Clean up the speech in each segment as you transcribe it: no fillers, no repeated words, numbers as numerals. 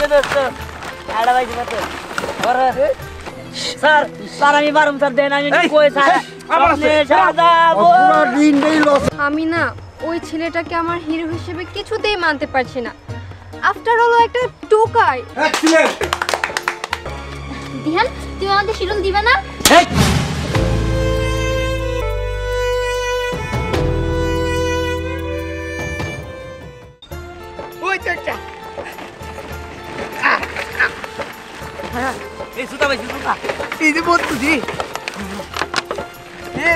যে দোস্ত আড়া ভাই মত বড় স্যার স্যার আমি বারম স্যার দেন আমি কই স্যার আপনি সাজাবো পুরো দিন দেই লস আমি না ওই ছেলেটাকে আমার হিরো হিসেবে কিছুতেই মানতে পারছি না আফটার অল একটা টোকাই এক্সিলেন্ট দিহান তুমি আমাদের শিরল দিবে না ওই চাচা এই সুতা ভাই সুতা এই যে বলছি এ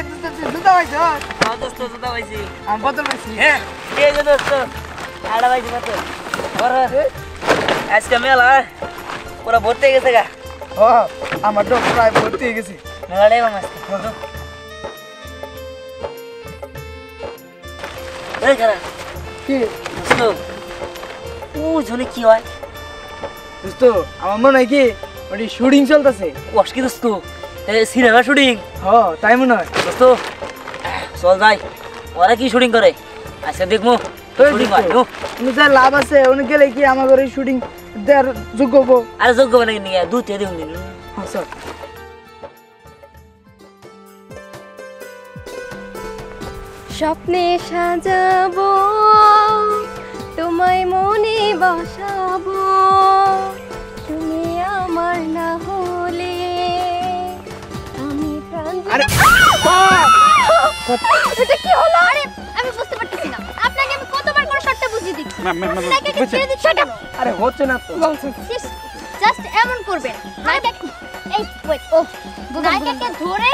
দুটা ভাই স্যার হ্যাঁ দোস্ত সুতা ভাইছি আমি বদল পাইছি হ্যাঁ এই যে দোস্ত আড়া ভাই মত বড় আজকে মেলা পুরো ভর্তি হয়ে গেছে গা ও আমার তো প্রায় ভর্তি হয়ে গেছে মেলাটাই মামা এই কারা কি শুনো ও জনে কি হয় দোস্ত আমার মনে হয় কি ওটি শুটিং চলতেছে কষ্ট কি দোস্ত সিনেমা শুটিং হ তাই মনে হয় দোস্ত চল যাই ওরা কি শুটিং করে আচ্ছা দেখবো শুটিং হয় উনি যা লাভ আছে উনি গেলে কি আমাদের এই শুটিং দেওয়ার যোগ্য হবো আরে যোগ্য মানে নিয়ে দুধ দিয়ে দিন হ্যাঁ স্যার স্বপ্নে সাজাবো তোমায় মনে বসাবো তুমি আমার না হলে আমি প্রাণ আরে এটা কি হলো আরে আমি বুঝতে পারতেছি না আপনাকে আমি কতবার করে শর্টটা বুঝিয়ে দিচ্ছি নায়িকাকে ছেড়ে দিচ্ছি এটা আরে হচ্ছে না তো জাস্ট এমন করবেন নায়িকা এই ওয়েট ও নায়িকাকে ধরে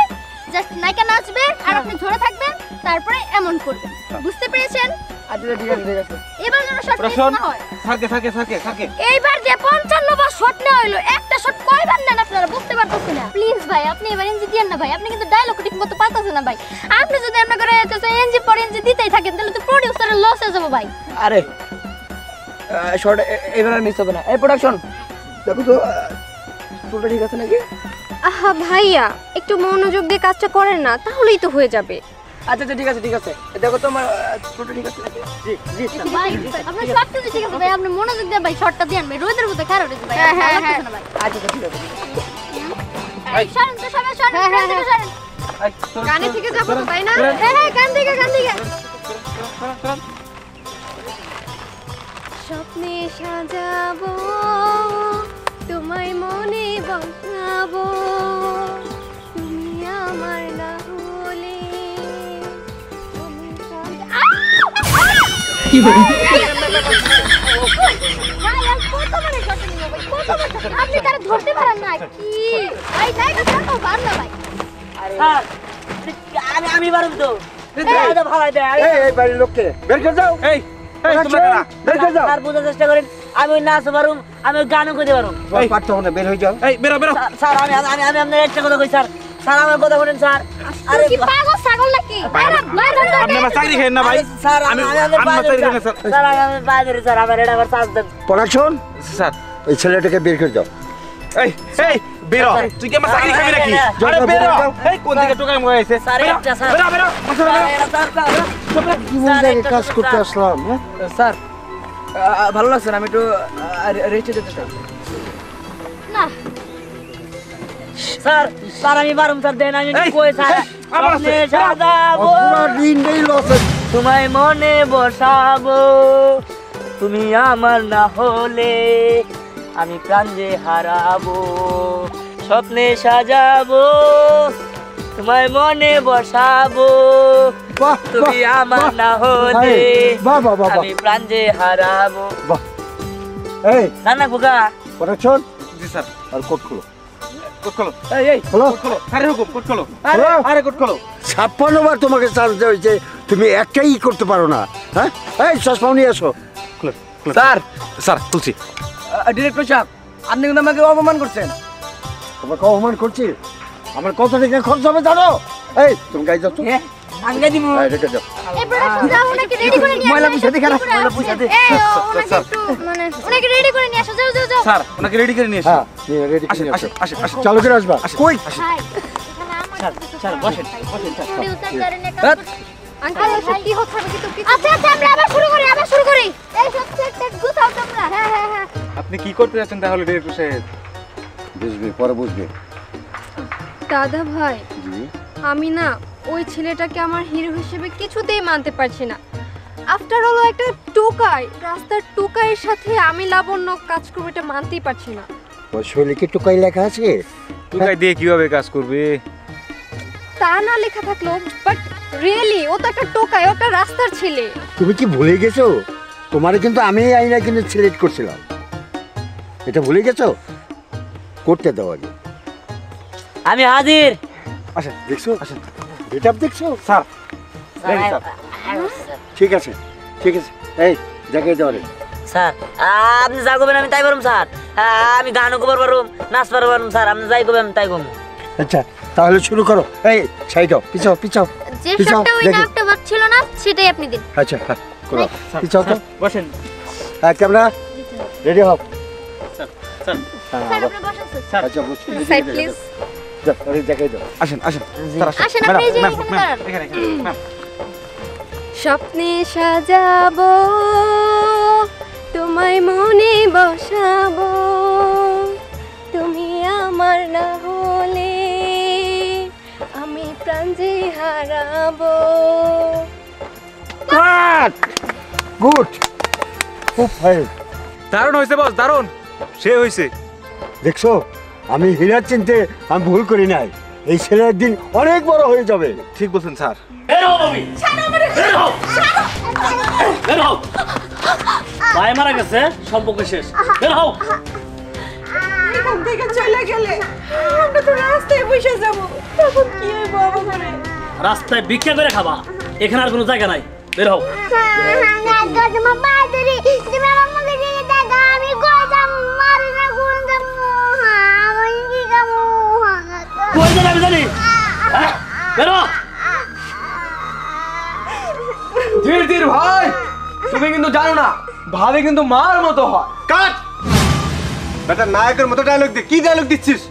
জাস্ট নায়িকা নাচবে আর আপনি ধরে থাকবেন তারপরে এমন করবেন বুঝতে পেরেছেন আচ্ছা ঠিক আছে ঠিক আছে এবার যেন শর্ট মিস না হয় থাকে এইবার যে 55 বার শট নেওয়া হলো একটা শট কয়বার নেন আপনারা বুঝতে পারতেছি না প্লিজ ভাই আপনি এবার এনজি দিয়েন না ভাই আপনি কিন্তু ডায়লগ ঠিকমতো পাতাছেন না ভাই আপনি যদি আমরা করে এনজি পর এনজি দিতেই থাকেন তাহলে তো প্রোডিউসারের লস হয়ে যাবে ভাই আরে শর্ট এবার মিস হবে না এই প্রোডাকশন দেখো তো পুরোটা ঠিক আছে নাকি আহা ভাইয়া একটু মনোযোগ দিয়ে কাজটা করেন না তাহলেই তো হয়ে যাবে আচ্ছা ঠিক আছে দেখো তো আমার পুরোটা ঠিক আছে নাকি জি ভাই আপনার সব কিছু ঠিক আছে ভাই আপনি মনোযোগ দিয়ে ভাই শটটা দেন ভাই রোদের মধ্যে খারাপ হয়েছে ভাই হ্যাঁ ভাই আচ্ছা ঠিক আছে সরেন তো সবাই সরেন গানে থেকে যাবো তো তাই না হ্যাঁ গান দিকে স্বপ্নে সাজাবো তোমায় মনে বসাবো তুমি আমার না হলে কি বলি ভাই আর কতবার শট নিব ভাই কতবার আপনি তারা ধরতে পারেন না কি ভাই জায়গা তো পার না ভাই স্যার আমি বারম তো ভাড়া দেয় এই বাড়ির লোককে বের করে দাও এই তোমরা কারা বের করে দাও স্যার বোঝার চেষ্টা করেন আমি নাচ পারুম আমি গানও করতে পারুম ওই পারতো না বের হয়ে যাও এই বেরো স্যার আমি আপনার একটা কথা কই স্যার স্যার আমার কথা বলেন স্যার আরে কি পাগল ছাগল নাকি আপনি আমার চাকরি খেয়েন না ভাই স্যার আমি স্যার আমি বাইরে স্যার আমার এটা আমার চার্জ দেন প্রোডাকশন স্যার এই ছেলেটাকে বের করে দাও এই বেরো তুই কি আমার চাকরি খাবি নাকি আরে বেরো এই কোন দিকে টোকাই মরে আইছে স্যার একটা স্যার বেরো কি মনে কাজ করতে আসলাম স্যার ভালো লাগছে না আমি একটু রেস্টে যেতে চাই না স্যার স্যার আমি বারম স্যার দেন আমি কই স্যার আপনি সাজাবো পুরো দিন দেই লস তোমায় মনে বসাবো তুমি আমার না হলে আমি প্রাণ যে হারাবো স্বপ্নে সাজাবো তোমায় মনে বসাবো তুমি আমার না হলে আমি প্রাণ যে হারাবো এই না গোগা প্রোডাকশন জি স্যার আর কোট খুলো কোট খোলো এই খোলো কোট খোলো আরে হুকুম কোট খোলো আরে কোট খোলো 56 বার তোমাকে চান্স দেওয়া হয়েছে তুমি একটাই করতে পারো না হ্যাঁ এই চশমা নিয়ে আসো স্যার তুলছি ডিরেক্টর সাহেব আপনি কিন্তু আমাকে অপমান করছেন তোমাকে অপমান করছি আমার কত টাকা খরচ হবে জানো এই তুমি গাই যাও তো আঙ্গা দিমু রেখে যাও এই প্রোডাকশন যাও ওনাকে রেডি করে নিয়ে ময়লা পুষে দে খারাপ ময়লা পুষে দে ওনাকে একটু মানে ওনাকে রেডি করে নিয়ে আসো যাও স্যার ওনাকে রেডি করে নিয়ে এসো হ্যাঁ রেডি করে আসেন আসো আসেন চালু করে আসবা কই ভাই এখানে আমার স্যার বসেন স্যার প্রোডিউসার জানেন একটা আঙ্কেল এসব কি হচ্ছে আমি কিন্তু কিছু আচ্ছা আচ্ছা আমরা আবার শুরু করি এই সব সেট গুছাও তোমরা হ্যাঁ আপনি কি করতে যাচ্ছেন তাহলে ডিরেক্টর সাহেব? বুঝবে পরে বুঝবে। দাদা ভাই জি আমি না ওই ছেলেটাকে আমার হিরো হিসেবে কিছুতেই মানতে পারছি না। আফটার অল একটা টোকাই, রাস্তার টোকাইয়ের সাথে আমি লাবণ্য কাজ করবো এটা মানতেই পারছি না। ওই শৈলীকে টোকাই লেখা আছে? টুকাই দিয়ে কিভাবে কাজ করবে? তা না লেখা থাকলো, বাট রিয়েলি ও তো একটা টোকাই, ও একটা রাস্তার ছেলে। তুমি কি ভুলে গেছো? তোমারে কিন্তু আমি আইনা কিন্তু সিলেক্ট করছিলাম, এটা ভুলে গেছো? করতে দাও আগে। আমি হাজির। আসেন দেখছো? আসেন এটা দেখছো? স্যার। Sir, sir. ঠিক আছে ঠিক আছে, এই জায়গায় যাও রে। স্যার আপনি যা করবেন আমি তাই করুম স্যার। আমি গানও করবার পারুম, নাচ পারবার পারুম স্যার। আপনি যাই করবেন তাই করুন। আচ্ছা তাহলে শুরু করো। এই সাইডও পিছাও পিছাও। যে পিছাও, শটটা ওই দেখি। নাকটা বাজছিল না সেটাই আপনি দিন আচ্ছা হ্যাঁ করো, পিছাও তো। বসেন। হ্যাঁ ক্যামেরা রেডি হও। স্যার স্যার হ্যাঁ স্যার আবার। আপনি বসেন স্যার স্যার আচ্ছা বুঝছি। Side please. যাও ওই জায়গায় যাও। আসেন আসেন স্যার আসেন, আপনি এই যে ম্যাম, এখানে ম্যাম, দাঁড়ান। এখানে ম্যাম। স্বপ্নে সাজাবো তোমায় মনে বসাবো, তুমি আমার না হলে আমি প্রাণ যে হারাবো। গুড, খুব ভালো। দারুণ হয়েছে বস, দারুণ। সে হয়েছে। দেখছো আমি হীরার চিনতে আমি ভুল করি নাই। এই ছেলের দিন অনেক বড় হয়ে যাবে। ঠিক বলছেন স্যার। ভাই মারা গেছে, সম্পর্ক শেষ। বের হও। এখান থেকে চলে গেলে আমরা তো রাস্তায় বসে যাব, তখন কি হইব আমাদের? রাস্তায় ভিক্ষা করে খাবা, এখানে আর কোনো জায়গা নাই। বের হও। কই যাবে আমি জানি। বের হও। ধীর ধীর ভাই, তুমি কিন্তু জানো না ভাবে কিন্তু মার মতো হয়। কাট। বেটা নায়কের মতো ডায়লগ দে। কি ডায়লগ দিচ্ছিস?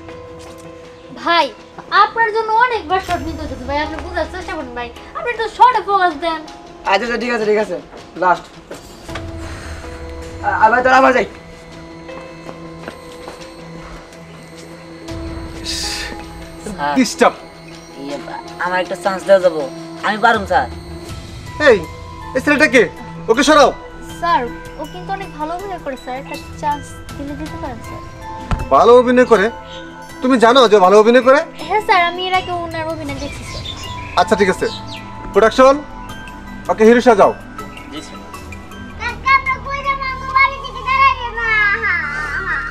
ভাই আপনার জন্য অনেকবার শট নিতে হচ্ছে ভাই, আপনি বুঝার চেষ্টা করুন ভাই, আপনি একটু শর্টে ফোকাস দেন। আচ্ছা আচ্ছা ঠিক আছে লাস্ট। আবার তোরা আবার যাই। ডিস্টার্ব। আমার একটা চান্স দেওয়া যাবো, আমি পারুম স্যার। এই এই ছেলেটাকে ওকে সরাও। স্যার ও কিন্তু অনেক ভালো অভিনয় করে স্যার, একটা চান্স দিলে দিতে পারেন স্যার। ভালো অভিনয় করে? তুমি জানো যে ভালো অভিনয় করে? হ্যাঁ স্যার, আমি এর আগে ওনার অভিনয় দেখছি স্যার। আচ্ছা ঠিক আছে, প্রোডাকশন ওকে হিরো সাজাও।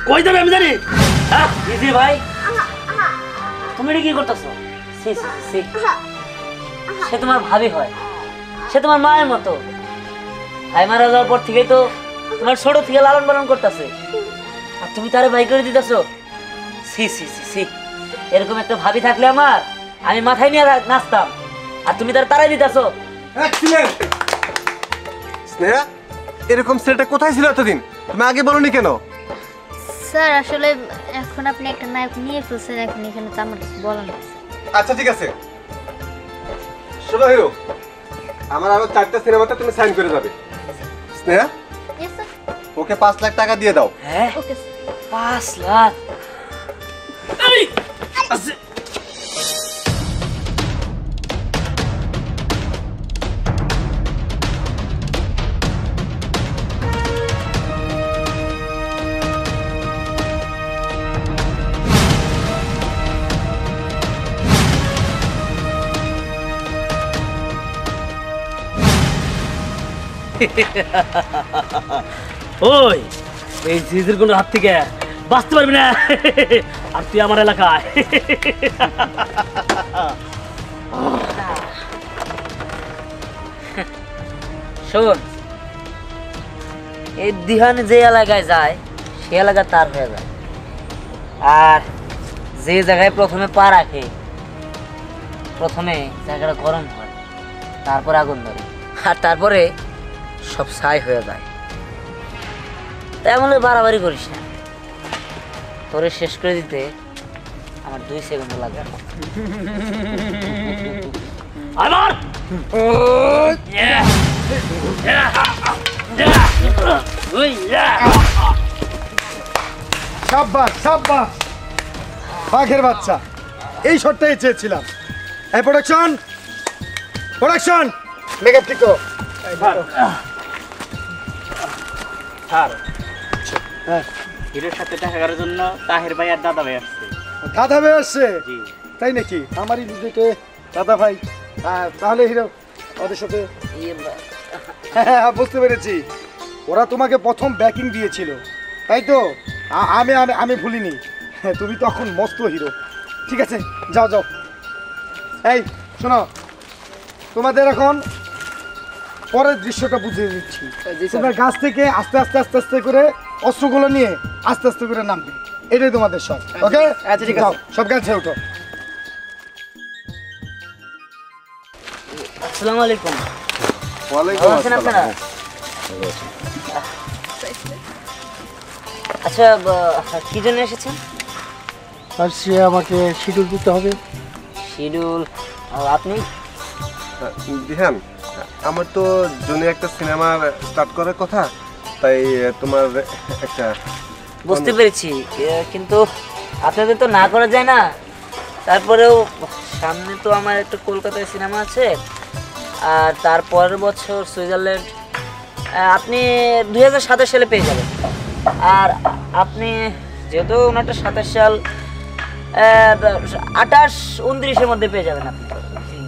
কই যাবে আমি জানি। হ্যাঁ ইজি ভাই, তুমি এটা কি করতেছো? সি সি সি, সে তোমার ভাবি হয়, সে তোমার মায়ের মতো। ভাই মারা যাওয়ার পর থেকেই তো তোমার ছোট থেকে লালন পালন করতেছে, আর তুমি তারে বাই করে দিতেছো। সি সি সি সি, এরকম একটা ভাবি থাকলে আমার, আমি মাথায় নিয়ে নাচতাম, আর তুমি তার তারাই দিতেছো। এক্সিলেন্ট। স্নেহা, এরকম ছেলেটা কোথায় ছিল এতদিন? তুমি আগে বলনি কেন? স্যার আসলে এখন আপনি একটা নায়ক নিয়ে ফেলছেন, এখন এখানে তো আমার কিছু বলার নেই। আচ্ছা ঠিক আছে, শোনো হিরো, আমার আরো 4টা সিনেমাতে তুমি সাইন করে যাবে। Sneha, yes sir. Okay 5 lakh টাকা দিয়ে দাও। হ্যাঁ ওকে স্যার। 5 লাখ। এই আছে। ওই এই জিজির কোন হাত থেকে বাঁচতে পারবি না, আর তুই আমার এলাকায়। শোন, এই দিহান যে এলাকায় যায় সে এলাকা তার হয়ে যায়, আর যে জায়গায় প্রথমে পা রাখে প্রথমে জায়গাটা গরম হয়, তারপর আগুন ধরে, আর তারপরে সব ছাই হয়ে যায়। তেমন বাড়াবাড়ি করিস না, তোরে শেষ করে দিতে আমার 2 সেকেন্ড লাগবে। আবার সাব্বাস সাব্বাস, বাঘের বাচ্চা, এই শটটাই চেয়েছিলাম। এই প্রোডাকশন, প্রোডাকশন, মেকআপ ঠিক করো। স্যার, হ্যাঁ, হিরোর সাথে দেখা করার জন্য তাহের ভাই আর দাদা ভাই আসছে। দাদা ভাই আসছে? জি। তাই নাকি? আমারই বুঝতে দাদা ভাই। তাহলে হিরো ওদের সাথে, হ্যাঁ বুঝতে পেরেছি, ওরা তোমাকে প্রথম ব্যাকিং দিয়েছিল, তাই তো? আমি আমি আমি ভুলিনি, তুমি তখন মস্ত হিরো। ঠিক আছে, যাও যাও। এই শোনো, তোমাদের এখন পরের দৃশ্যটা বুঝিয়ে দিচ্ছি। তোমার গাছ থেকে আস্তে আস্তে আস্তে আস্তে করে অস্ত্রগুলো নিয়ে আস্তে আস্তে করে নামবে, এটাই তোমাদের সব। ওকে, আচ্ছা, ঠিক আছে। যাও, সব গাছে ওঠো। আসসালামু আলাইকুম। ওয়ালাইকুম ভালো আছেন আপনারা? আচ্ছা, কি জন্য এসেছেন? আর সে আমাকে শিডিউল দিতে হবে। শিডিউল? আপনি? দিহান, আমার তো জুনে একটা সিনেমা স্টার্ট করার কথা, তাই তোমার একটা বুঝতে পেরেছি, কিন্তু আপনাদের তো না করা যায় না। তারপরেও সামনে তো আমার একটা কলকাতায় সিনেমা আছে, আর তারপরের বছর সুইজারল্যান্ড। আপনি 2027 সালে পেয়ে যাবেন। আর আপনি যেহেতু ওনারটা 27 সাল, 28-29-এর মধ্যে পেয়ে যাবেন আপনি।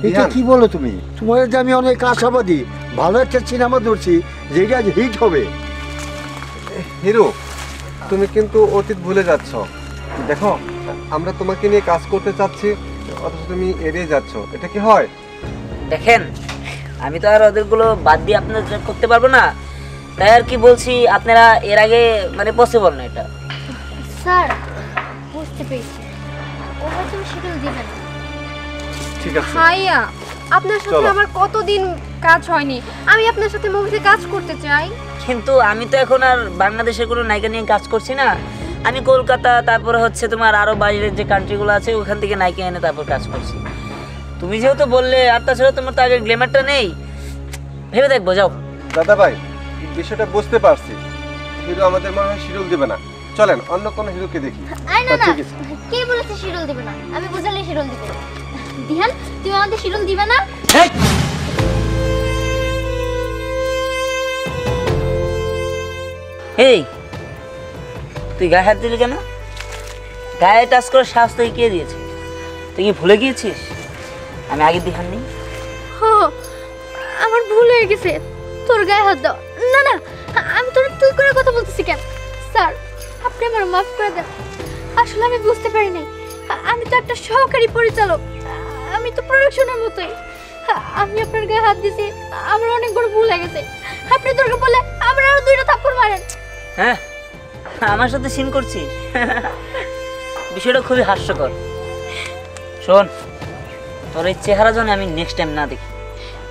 এটা কি বলো তুমি? তোমার যে আমি অনেক আশাবাদী, ভালো একটা সিনেমা ধরছি যেটা হিট হবে। হিরো, তুমি কিন্তু অতীত ভুলে যাচ্ছ। দেখো, আমরা তোমাকে নিয়ে কাজ করতে চাচ্ছি, অথচ তুমি এড়িয়ে যাচ্ছ, এটা কি হয়? দেখেন, আমি তো আর ওদেরগুলো বাদ দিয়ে আপনার করতে পারবো না, তাই আর কি বলছি, আপনারা এর আগে মানে পসিবল না এটা। স্যার, বুঝতে পেরেছি, ও হয়তো শিডিউল দিবে না। ঠিক আছে, ভাইয়া, আপনার সাথে চলো। আমার কতদিন কাজ হয়নি, আমি আপনার সাথে মুভিতে কাজ করতে চাই। কিন্তু আমি তো এখন আর বাংলাদেশের কোনো নায়িকা নিয়ে কাজ করছি না, আমি কলকাতা, তারপরে হচ্ছে তোমার আরো বাইরের যে কান্ট্রিগুলো আছে ওখান থেকে নায়িকা এনে তারপর কাজ করছি। তুমি যেহেতু বললে, আর তাছাড়া তোমার তো আগের গ্ল্যামারটা নেই, ভেবে দেখবো, যাও। দাদা ভাই, বিষয়টা বুঝতে পারছি, হিরো আমাদের মনে হয় শিডিউল দিবে না। চলেন অন্য কোনো হিরোকে দেখি। আই না না, ঠিক আছে। কে বলেছে শিডিউল দিবে না? আমি বুঝালে শিডিউল দিবে। দিহান, তুমি আমাদের শিডিউল দিবে না? হেই! এই, তুই গায়ে হাত দিলি কেন? গায়ে টাচ করে সাহস তোকে কে দিয়েছে? তুই কি ভুলে গিয়েছিস আমি আগে দিহান নেই? আমার ভুল হয়ে গেছে, তোর গায়ে হাত দাও। না না, আমি তোর তুই করে কথা বলতেছি কেন? স্যার, আপনি আমার মাফ করে দেন, আসলে আমি বুঝতে পারি নাই, আমি তো একটা সহকারী পরিচালক, আমি তো প্রোডাকশনের মতোই। আমি আপনার গায়ে হাত দিছি, আমার অনেক বড় ভুল হয়ে গেছে। আপনি তোরকে বলে আমার আরো 2টা থাপ্পড় মারেন। হ্যাঁ, আমার সাথে সিন করছিস? বিষয়টা খুবই হাস্যকর। শোন, তোর এই চেহারা যেন আমি নেক্সট টাইম না দেখি,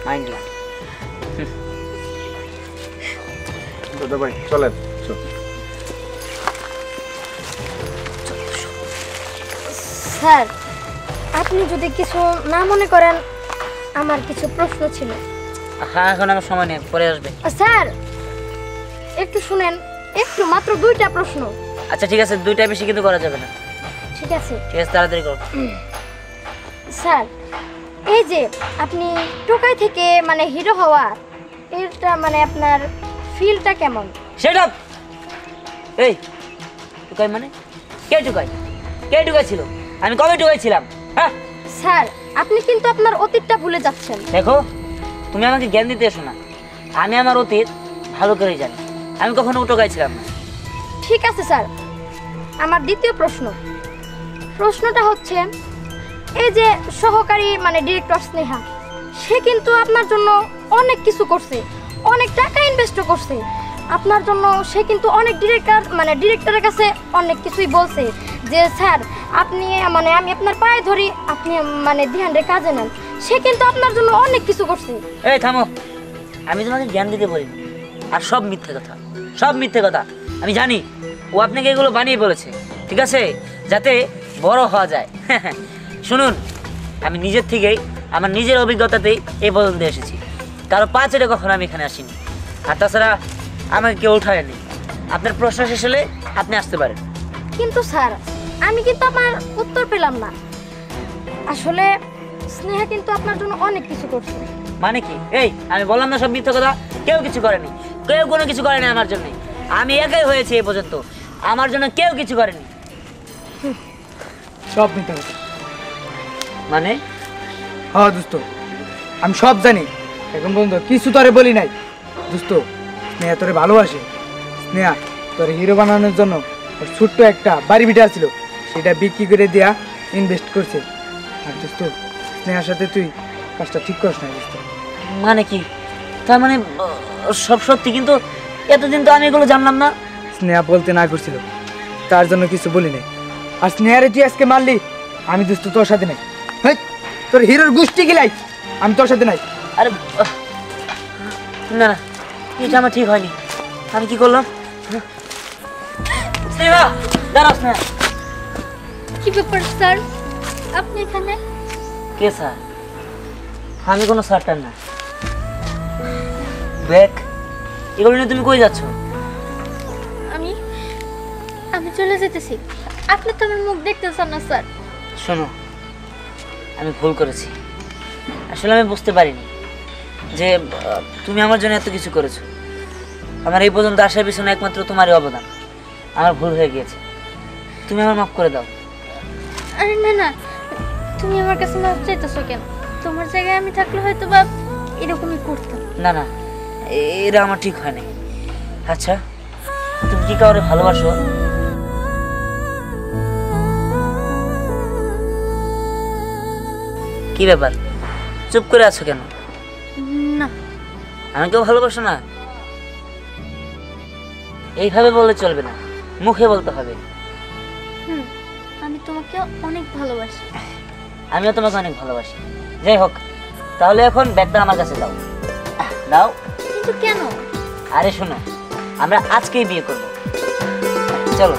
মাইন্ড ইউ। দাদা ভাই চলেন। স্যার, আপনি যদি কিছু না মনে করেন, আমার কিছু প্রশ্ন ছিল। হ্যাঁ, এখন আমার সময় নেই, পরে আসবে। স্যার, একটু শুনেন, একটু, মাত্র 2টা প্রশ্ন। আচ্ছা ঠিক আছে, 2টা বেশি কিন্তু করা যাবে না। ঠিক আছে। ঠিক আছে, তাড়াতাড়ি করো। স্যার, এই যে আপনি টোকাই থেকে মানে হিরো হওয়া, এটা মানে আপনার ফিলটা কেমন? Set up! এই, টুকাই মানে? কে টুকাই? কে টুকাই ছিল? আমি কবে টুকাই ছিলাম? হ্যাঁ স্যার, আপনি কিন্তু আপনার অতীতটা ভুলে যাচ্ছেন। দেখো, তুমি আমাকে জ্ঞান দিতে এসো না, আমি আমার অতীত ভালো করেই জানি, আমি কখনো টুকাই ছিলাম না। ঠিক আছে স্যার, আমার দ্বিতীয় প্রশ্নটা হচ্ছে, এই যে সহকারী মানে ডিরেক্টর স্নেহা, সে কিন্তু আপনার জন্য অনেক কিছু করছে, অনেক টাকা ইনভেস্ট করছে আপনার জন্য। সে কিন্তু অনেক ডিরেক্টরের কাছে অনেক কিছুই বলছে যে স্যার আপনি মানে আমি আপনার পায়ে ধরি, আপনি মানে ধ্যানে কাজে নেন। সে কিন্তু আপনার জন্য অনেক কিছু করছে। এই থামো, আমি তোমাকে জ্ঞান দিতে বলি, আর সব মিথ্যে কথা, সব মিথ্যে কথা। আমি জানি ও আপনাকে এগুলো বানিয়ে বলেছে, ঠিক আছে, যাতে বড় হওয়া যায়। শুনুন, আমি নিজের থেকেই আমার নিজের অভিজ্ঞতাতেই এই পর্যন্ত এসেছি, কারো পা চেটে কখনো আমি এখানে আসিনি। আর তাছাড়া আমাকে কেউ উঠায়নি। আপনার প্রশ্ন শেষ হলে আপনি আসতে পারেন। কিন্তু স্যার আমি কিন্তু আমার উত্তর পেলাম না। আসলে স্নেহা কিন্তু আপনার জন্য অনেক কিছু করছে। মানে কি? এই আমি বললাম না সব মিথ্যা কথা। কেউ কিছু করেনি, কেউ কোনো কিছু করেনি আমার জন্য। আমি একাই হয়েছি এই পর্যন্ত, আমার জন্য কেউ কিছু করেনি। সব মিথ্যা কথা। মানে? হ্যাঁ দোস্ত, আমি সব জানি, এখন পর্যন্ত কিছু তোরে বলি নাই। দোস্ত, স্নেহা তোরে ভালোবাসে। স্নেহা তোরে হিরো বানানোর জন্য ওর ছোট্ট একটা বাড়ি ভিটা ছিল, সেটা বিক্রি করে দেয়া ইনভেস্ট করছে। আর দোস্ত, স্নেহার সাথে তুই কাজটা ঠিক করিস না দোস্ত। মানে কি? তার মানে সব সত্যি? কিন্তু এতদিন তো আমি এগুলো জানলাম না। স্নেহা বলতে না করছিল, তার জন্য কিছু বলি নাই। আর স্নেহারে তুই আজকে মারলি, আমি দোস্ত তোর সাথে নাই। হেই, তোর হিরোর গোষ্ঠী গিলাই, আমি তোর সাথে নাই। আরে না না, এটা আমার ঠিক হয়নি। আমি কি করলাম? স্নেহা, দাঁড়াও স্নেহা। কি ব্যাপার স্যার, আপনি এখানে? কে স্যার? আমি কোনো স্যারটার না। দেখ, এগুলো নিয়ে তুমি কই যাচ্ছ? আমি আমি চলে যেতেছি। আপনি তো আমার মুখ দেখতেছেন না স্যার। শোনো, আমি ভুল করেছি। আসলে আমি বুঝতে পারিনি যে তুমি আমার জন্য এত কিছু করেছো। আমার এই পর্যন্ত আসার পিছনে একমাত্র তোমারই অবদান। আমার ভুল হয়ে গিয়েছে, তুমি আমার মাফ করে দাও। আরে না না, তুমি আমার কাছে মাফ চাইতেছো কেন? তোমার জায়গায় আমি থাকলে হয়তো বা এরকমই করতাম। না না, এটা আমার ঠিক হয় নাই। আচ্ছা, তুমি কি কাউরে ভালোবাসো? কি ব্যাপার, চুপ করে আছো কেন? না। আমি কেউ ভালোবাসো না? এইভাবে বললে চলবে না, মুখে বলতে হবে। আমি তোমাকে অনেক ভালোবাসি। আমিও তোমাকে অনেক ভালোবাসি। যাই হোক, তাহলে এখন ব্যাগটা আমার কাছে দাও। দাও। কিন্তু কেন? আরে শোনো, আমরা আজকেই বিয়ে করবো, চলো।